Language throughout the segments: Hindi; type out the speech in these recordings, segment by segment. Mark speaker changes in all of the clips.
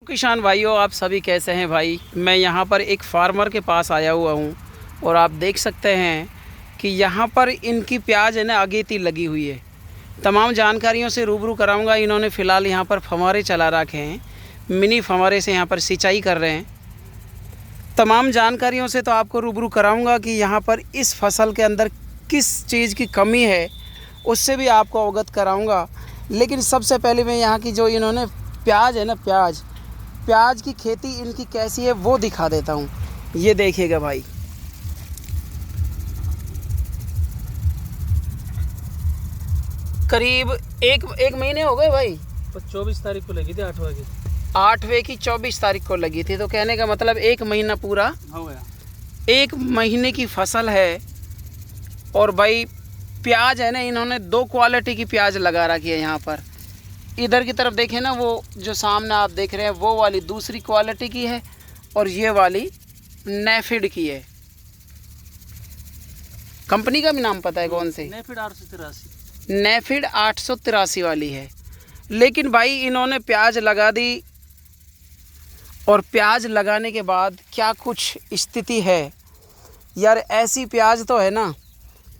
Speaker 1: किसान भाइयों, आप सभी कैसे हैं भाई। मैं यहाँ पर एक फार्मर के पास आया हुआ हूँ और आप देख सकते हैं कि यहाँ पर इनकी प्याज है ना अगेती लगी हुई है। तमाम जानकारियों से रूबरू कराऊंगा। इन्होंने फ़िलहाल यहाँ पर फव्वारे चला रखे हैं, मिनी फव्वारे से यहाँ पर सिंचाई कर रहे हैं। तमाम जानकारियों से तो आपको रूबरू कराऊंगा कि यहाँ पर इस फसल के अंदर किस चीज़ की कमी है, उससे भी आपको अवगत कराऊंगा। लेकिन सबसे पहले मैं यहाँ की जो इन्होंने प्याज है ना, प्याज की खेती इनकी कैसी है वो दिखा देता हूँ। ये देखिएगा भाई, करीब एक महीने हो गए भाई।
Speaker 2: 24 तारीख को लगी थी
Speaker 1: 8वें की 24 तारीख को लगी थी, तो कहने का मतलब एक महीना पूरा
Speaker 2: हो गया।
Speaker 1: एक महीने की फसल है। और भाई प्याज है ना, इन्होंने 2 क्वालिटी की प्याज लगा रखी है। यहाँ पर इधर की तरफ देखें ना, वो जो सामने आप देख रहे हैं वो वाली दूसरी क्वालिटी की है और ये वाली नेफिड की है। कंपनी का भी नाम पता है कौन सी? नेफिड 883 वाली है। लेकिन भाई इन्होंने प्याज लगा दी और प्याज लगाने के बाद क्या कुछ स्थिति है यार। ऐसी प्याज तो है ना,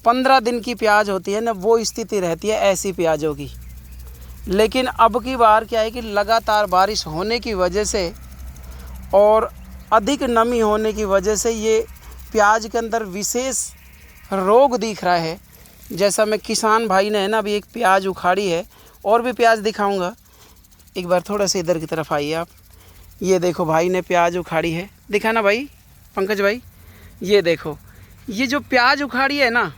Speaker 1: 15 दिन की प्याज होती है ना, वो स्थिति रहती है ऐसी प्याजों की। लेकिन अब की बार क्या है कि लगातार बारिश होने की वजह से और अधिक नमी होने की वजह से ये प्याज के अंदर विशेष रोग दिख रहा है। जैसा मैं किसान भाई ने है ना अभी एक प्याज उखाड़ी है, और भी प्याज दिखाऊंगा। एक बार थोड़ा सा इधर की तरफ आइए आप। ये देखो भाई ने प्याज उखाड़ी है, दिखाना भाई पंकज भाई। ये देखो, ये जो प्याज उखाड़ी है ना,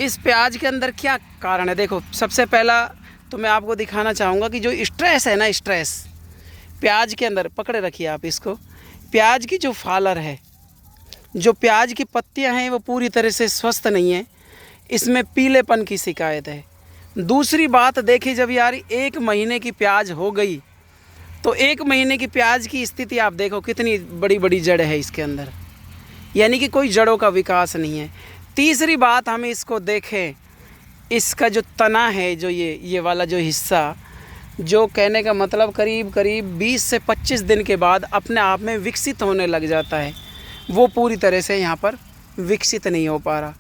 Speaker 1: इस प्याज के अंदर क्या कारण है। देखो, सबसे पहला तो मैं आपको दिखाना चाहूँगा कि जो स्ट्रेस है ना, स्ट्रेस प्याज के अंदर, पकड़े रखिए आप इसको। प्याज की जो फालर है, जो प्याज की पत्तियां हैं, वो पूरी तरह से स्वस्थ नहीं है। इसमें पीलेपन की शिकायत है। दूसरी बात देखिए, जब यार 1 महीने की प्याज हो गई तो 1 महीने की प्याज की स्थिति आप देखो, कितनी बड़ी बड़ी जड़ है इसके अंदर, यानी कि कोई जड़ों का विकास नहीं है। तीसरी बात हम इसको देखें, इसका जो तना है, जो ये वाला जो हिस्सा, जो कहने का मतलब करीब 20 से 25 दिन के बाद अपने आप में विकसित होने लग जाता है, वो पूरी तरह से यहाँ पर विकसित नहीं हो पा रहा।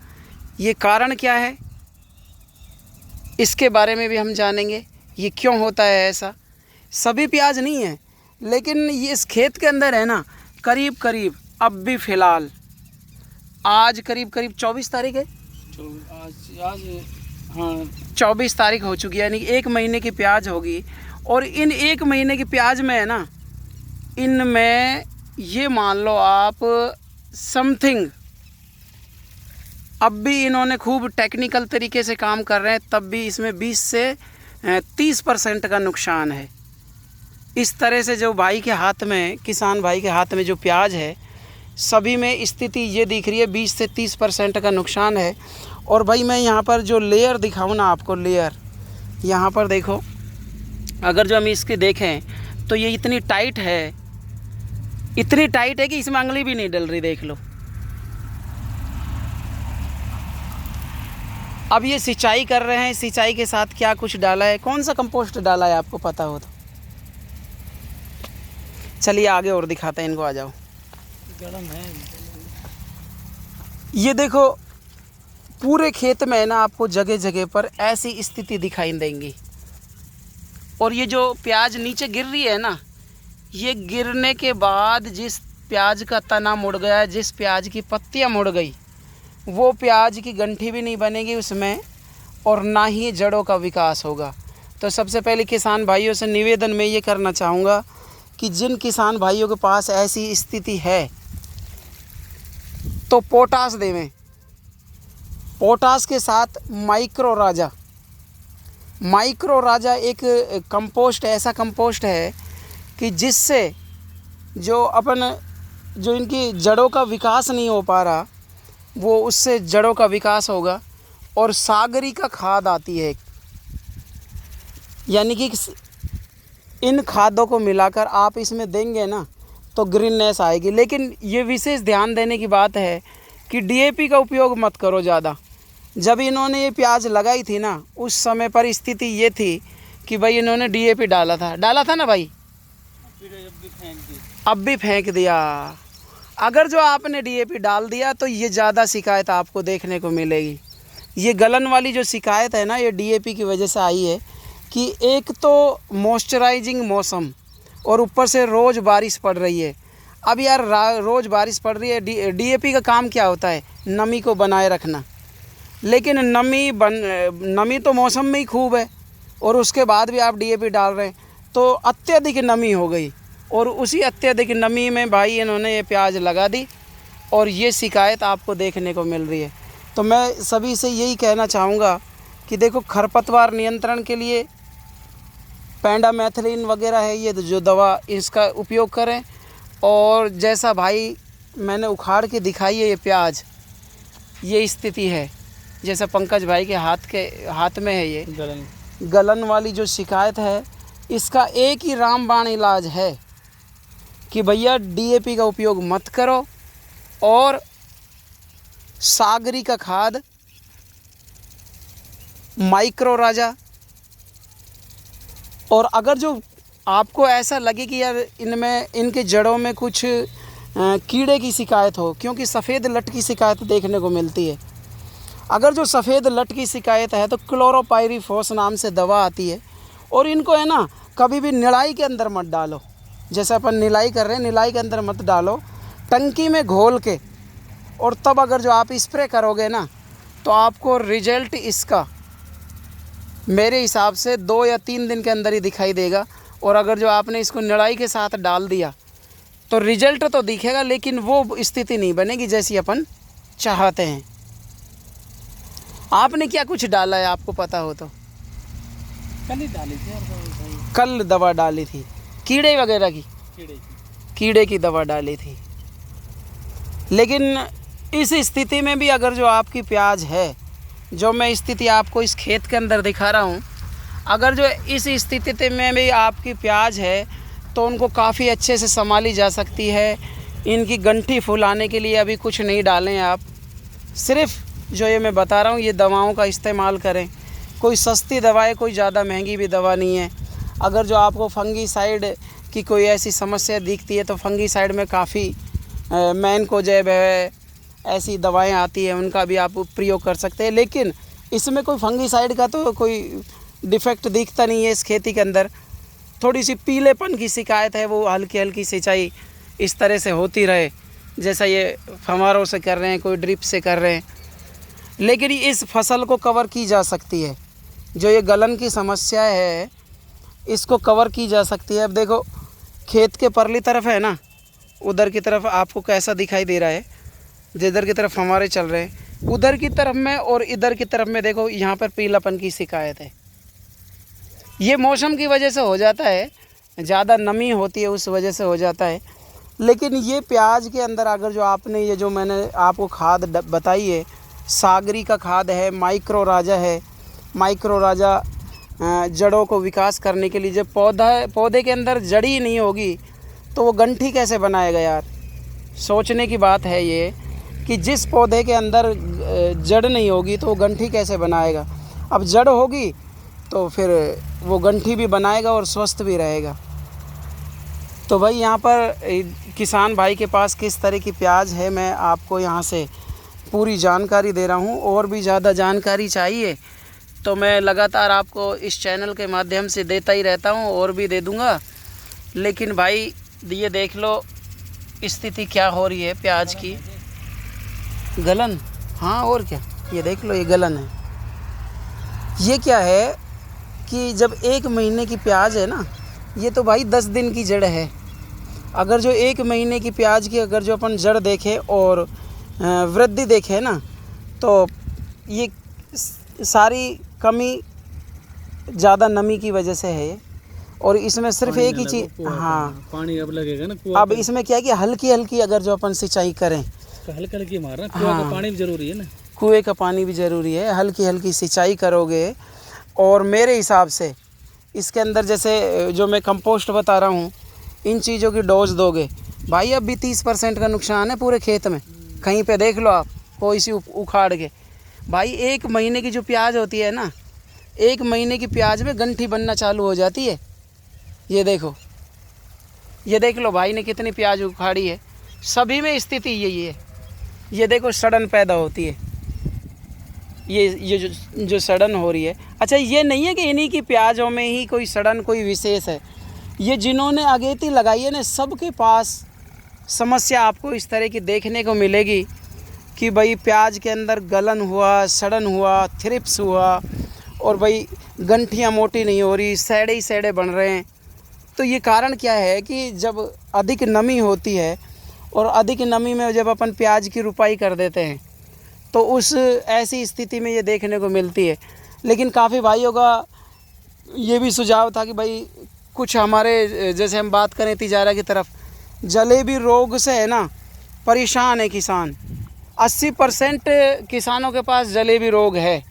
Speaker 1: ये कारण क्या है, इसके बारे में भी हम जानेंगे, ये क्यों होता है ऐसा। सभी प्याज नहीं है, लेकिन ये इस खेत के अंदर है ना, करीब अब भी फ़िलहाल आज करीब 24 तारीख है।
Speaker 2: आज हाँ
Speaker 1: 24 तारीख हो चुकी है, यानी 1 महीने की प्याज होगी। और इन 1 महीने की प्याज में है ना, इनमें ये मान लो आप समथिंग, अब भी इन्होंने खूब टेक्निकल तरीके से काम कर रहे हैं, तब भी इसमें 20 से 30% का नुकसान है। इस तरह से जो भाई के हाथ में, किसान भाई के हाथ में जो प्याज है, सभी में स्थिति ये दिख रही है, 20 से 30% का नुकसान है। और भाई मैं यहाँ पर जो लेयर दिखाऊँ ना आपको, लेयर यहाँ पर देखो, अगर जो हम इसके देखें तो ये इतनी टाइट है, इतनी टाइट है कि इसमें अंगली भी नहीं डल रही, देख लो। अब ये सिंचाई कर रहे हैं, सिंचाई के साथ क्या कुछ डाला है, कौन सा कंपोस्ट डाला है आपको पता हो तो चलिए आगे और दिखाते हैं इनको, आ जाओ। ये देखो, पूरे खेत में ना आपको जगह जगह पर ऐसी स्थिति दिखाई देंगी। और ये जो प्याज नीचे गिर रही है ना, ये गिरने के बाद जिस प्याज का तना मुड़ गया, जिस प्याज की पत्तियां मुड़ गई, वो प्याज की गंठी भी नहीं बनेगी उसमें, और ना ही जड़ों का विकास होगा। तो सबसे पहले किसान भाइयों से निवेदन मैं ये करना चाहूँगा कि जिन किसान भाइयों के पास ऐसी स्थिति है तो पोटास देवें। पोटास के साथ माइक्रो राजा एक कंपोस्ट, ऐसा कंपोस्ट है कि जिससे जो इनकी जड़ों का विकास नहीं हो पा रहा, वो उससे जड़ों का विकास होगा। और सागरी का खाद आती है, यानी कि इन खादों को मिलाकर आप इसमें देंगे ना तो ग्रीननेस आएगी। लेकिन ये विशेष ध्यान देने की बात है कि डीएपी का उपयोग मत करो ज़्यादा। जब इन्होंने ये प्याज लगाई थी ना, उस समय पर स्थिति ये थी कि भाई इन्होंने डीएपी डाला था ना भाई,
Speaker 2: फिर अब भी फेंक दी।
Speaker 1: अब भी फेंक दिया। अगर जो आपने डीएपी डाल दिया तो ये ज़्यादा शिकायत आपको देखने को मिलेगी। ये गलन वाली जो शिकायत है ना, ये डीएपी की वजह से आई है कि एक तो मॉइस्चराइजिंग मौसम और ऊपर से रोज़ बारिश पड़ रही है। अब यार रोज़ बारिश पड़ रही है, डीएपी का काम क्या होता है? नमी को बनाए रखना। लेकिन नमी तो मौसम में ही खूब है और उसके बाद भी आप डीएपी डाल रहे हैं, तो अत्यधिक नमी हो गई। और उसी अत्यधिक नमी में भाई इन्होंने ये प्याज लगा दी और ये शिकायत आपको देखने को मिल रही है। तो मैं सभी से यही कहना चाहूँगा कि देखो, खरपतवार नियंत्रण के लिए पेंडामेथिलिन वगैरह है, ये जो दवा, इसका उपयोग करें। और जैसा भाई मैंने उखाड़ के दिखाई है ये प्याज, ये स्थिति है जैसा पंकज भाई के हाथ में है, ये गलन वाली जो शिकायत है, इसका एक ही रामबाण इलाज है कि भैया डीएपी का उपयोग मत करो और सागरी का खाद, माइक्रो राजा। और अगर जो आपको ऐसा लगे कि यार इनके जड़ों में कुछ कीड़े की शिकायत हो, क्योंकि सफ़ेद लट की शिकायत देखने को मिलती है। अगर जो सफ़ेद लट की शिकायत है तो क्लोरोपाइरीफॉस नाम से दवा आती है, और इनको है ना कभी भी निराई के अंदर मत डालो। जैसे अपन निराई कर रहे हैं, निराई के अंदर मत डालो, टंकी में घोल के, और तब अगर जो आप स्प्रे करोगे ना तो आपको रिजल्ट इसका मेरे हिसाब से 2 या 3 दिन के अंदर ही दिखाई देगा। और अगर जो आपने इसको निराई के साथ डाल दिया तो रिजल्ट तो दिखेगा, लेकिन वो स्थिति नहीं बनेगी जैसी अपन चाहते हैं। आपने क्या कुछ डाला है, आपको पता हो तो?
Speaker 2: कल ही डाली थी यार,
Speaker 1: कल दवा डाली थी कीड़े वगैरह की, कीड़े की दवा डाली थी। लेकिन इस स्थिति में भी अगर जो आपकी प्याज है, जो मैं स्थिति आपको इस खेत के अंदर दिखा रहा हूँ, अगर जो इस स्थिति में भी आपकी प्याज है तो उनको काफ़ी अच्छे से संभाली जा सकती है। इनकी गंठी फुलाने के लिए अभी कुछ नहीं डालें आप, सिर्फ जो ये मैं बता रहा हूँ ये दवाओं का इस्तेमाल करें। कोई सस्ती दवा है, कोई ज़्यादा महंगी भी दवा नहीं है। अगर जो आपको फंगीसाइड की कोई ऐसी समस्या दिखती है तो फंगीसाइड में काफ़ी मैनकोजेब है, ऐसी दवाएं आती हैं, उनका भी आप प्रयोग कर सकते हैं। लेकिन इसमें कोई फंगीसाइड का तो कोई डिफेक्ट दिखता नहीं है इस खेती के अंदर। थोड़ी सी पीलेपन की शिकायत है, वो हल्की हल्की सिंचाई इस तरह से होती रहे, जैसा ये फव्वारों से कर रहे हैं, कोई ड्रिप से कर रहे हैं। लेकिन इस फसल को कवर की जा सकती है, जो ये गलन की समस्या है इसको कवर की जा सकती है। अब देखो, खेत के परली तरफ है ना, उधर की तरफ आपको कैसा दिखाई दे रहा है, जिधर की तरफ हमारे चल रहे हैं उधर की तरफ में, और इधर की तरफ में देखो यहाँ पर पीलापन की शिकायत है। ये मौसम की वजह से हो जाता है, ज़्यादा नमी होती है उस वजह से हो जाता है। लेकिन ये प्याज के अंदर अगर जो आपने ये जो मैंने आपको खाद बताई है, सागरी का खाद है, माइक्रो राजा है। माइक्रो राजा जड़ों को विकास करने के लिए, जब पौधे के अंदर जड़ ही नहीं होगी तो वो गंठी कैसे बनाएगा यार? सोचने की बात है ये कि जिस पौधे के अंदर जड़ नहीं होगी तो वो गंठी कैसे बनाएगा। अब जड़ होगी तो फिर वो गंठी भी बनाएगा और स्वस्थ भी रहेगा। तो भाई यहाँ पर किसान भाई के पास किस तरह की प्याज है, मैं आपको यहाँ से पूरी जानकारी दे रहा हूँ। और भी ज़्यादा जानकारी चाहिए तो मैं लगातार आपको इस चैनल के माध्यम से देता ही रहता हूँ, और भी दे दूँगा। लेकिन भाई ये देख लो स्थिति क्या हो रही है प्याज की। गलन, हाँ और क्या, ये देख लो ये गलन है। ये क्या है कि जब 1 महीने की प्याज है ना, ये तो भाई 10 दिन की जड़ है। अगर जो 1 महीने की प्याज की अगर जो अपन जड़ देखें और वृद्धि देखें ना, तो ये सारी कमी ज़्यादा नमी की वजह से है। और इसमें सिर्फ एक ही चीज़, हाँ
Speaker 2: पानी अब लगेगा ना।
Speaker 1: अब इसमें क्या है कि हल्की हल्की अगर जो अपन सिंचाई करें
Speaker 2: तो हल्का हल्की मारना, कुआं का पानी भी ज़रूरी है ना।
Speaker 1: कुएं का पानी भी ज़रूरी है, हल्की हल्की सिंचाई करोगे। और मेरे हिसाब से इसके अंदर जैसे जो मैं कंपोस्ट बता रहा हूँ, इन चीज़ों की डोज दोगे भाई, अब भी 30% का नुकसान है पूरे खेत में। कहीं पे देख लो आप, कोई सी उखाड़ के भाई 1 महीने की जो प्याज होती है ना, 1 महीने की प्याज में गंठी बनना चालू हो जाती है। ये देखो ये देख लो भाई ने कितनी प्याज उखाड़ी है। सभी में स्थिति यही है। ये देखो सड़न पैदा होती है, ये जो सड़न हो रही है। अच्छा, ये नहीं है कि इन्हीं की प्याजों में ही कोई सड़न कोई विशेष है। ये जिन्होंने अगेती लगाई है ना, सबके पास समस्या आपको इस तरह की देखने को मिलेगी कि भाई प्याज के अंदर गलन हुआ, सड़न हुआ, थ्रिप्स हुआ, और भाई गंठियाँ मोटी नहीं हो रही, सैड़े ही सैड़े बन रहे हैं। तो ये कारण क्या है कि जब अधिक नमी होती है और अधिक नमी में जब अपन प्याज की रुपाई कर देते हैं तो उस ऐसी स्थिति में ये देखने को मिलती है। लेकिन काफ़ी भाइयों का ये भी सुझाव था कि भाई कुछ हमारे जैसे हम बात करें तिजारा की तरफ, जलेबी रोग से है ना परेशान है किसान। 80% किसानों के पास जलेबी रोग है।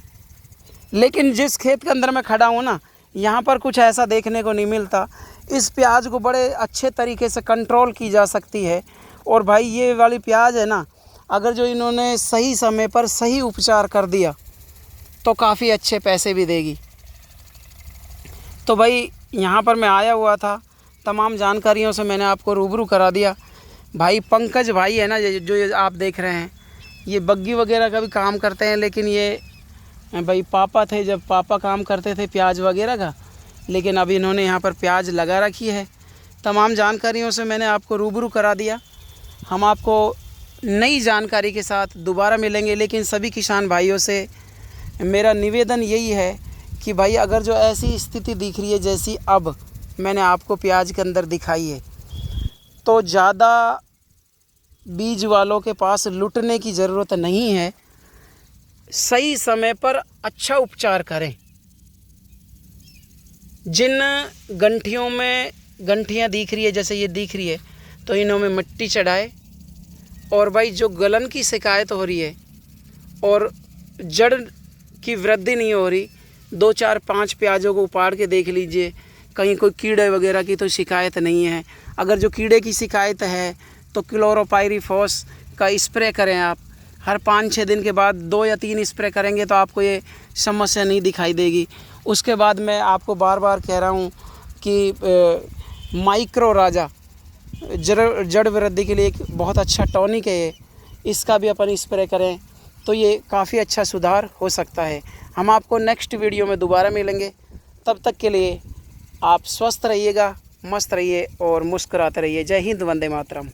Speaker 1: लेकिन जिस खेत के अंदर मैं खड़ा हूँ ना, यहाँ पर कुछ ऐसा देखने को नहीं मिलता। इस प्याज को बड़े अच्छे तरीके से कंट्रोल की जा सकती है। और भाई ये वाली प्याज है ना, अगर जो इन्होंने सही समय पर सही उपचार कर दिया तो काफ़ी अच्छे पैसे भी देगी। तो भाई यहाँ पर मैं आया हुआ था, तमाम जानकारियों से मैंने आपको रूबरू करा दिया। भाई पंकज भाई है ना, जो ये आप देख रहे हैं, ये बग्गी वगैरह का भी काम करते हैं। लेकिन ये भाई पापा थे जब पापा काम करते थे प्याज वगैरह का, लेकिन अभी इन्होंने यहाँ पर प्याज लगा रखी है। तमाम जानकारियों से मैंने आपको रूबरू करा दिया। हम आपको नई जानकारी के साथ दोबारा मिलेंगे। लेकिन सभी किसान भाइयों से मेरा निवेदन यही है कि भाई अगर जो ऐसी स्थिति दिख रही है जैसी अब मैंने आपको प्याज के अंदर दिखाई है, तो ज़्यादा बीज वालों के पास लुटने की ज़रूरत नहीं है। सही समय पर अच्छा उपचार करें। जिन गंठियों में गंठियाँ दिख रही है, जैसे ये दिख रही है, तो इन्हों में मिट्टी चढ़ाए। और भाई जो गलन की शिकायत हो रही है और जड़ की वृद्धि नहीं हो रही, 2 4 5 प्याजों को उपाड़ के देख लीजिए, कहीं कोई कीड़े वगैरह की तो शिकायत नहीं है। अगर जो कीड़े की शिकायत है तो क्लोरोपाइरीफॉस का स्प्रे करें आप। हर 5-6 दिन के बाद 2 या 3 स्प्रे करेंगे तो आपको ये समस्या नहीं दिखाई देगी। उसके बाद मैं आपको बार बार कह रहा हूँ कि माइक्रो राजा जड़ वृद्धि के लिए एक बहुत अच्छा टॉनिक है ये, इसका भी अपन स्प्रे करें तो ये काफ़ी अच्छा सुधार हो सकता है। हम आपको नेक्स्ट वीडियो में दोबारा मिलेंगे। तब तक के लिए आप स्वस्थ रहिएगा, मस्त रहिए और मुस्कुराते रहिए। जय हिंद, वंदे मातरम।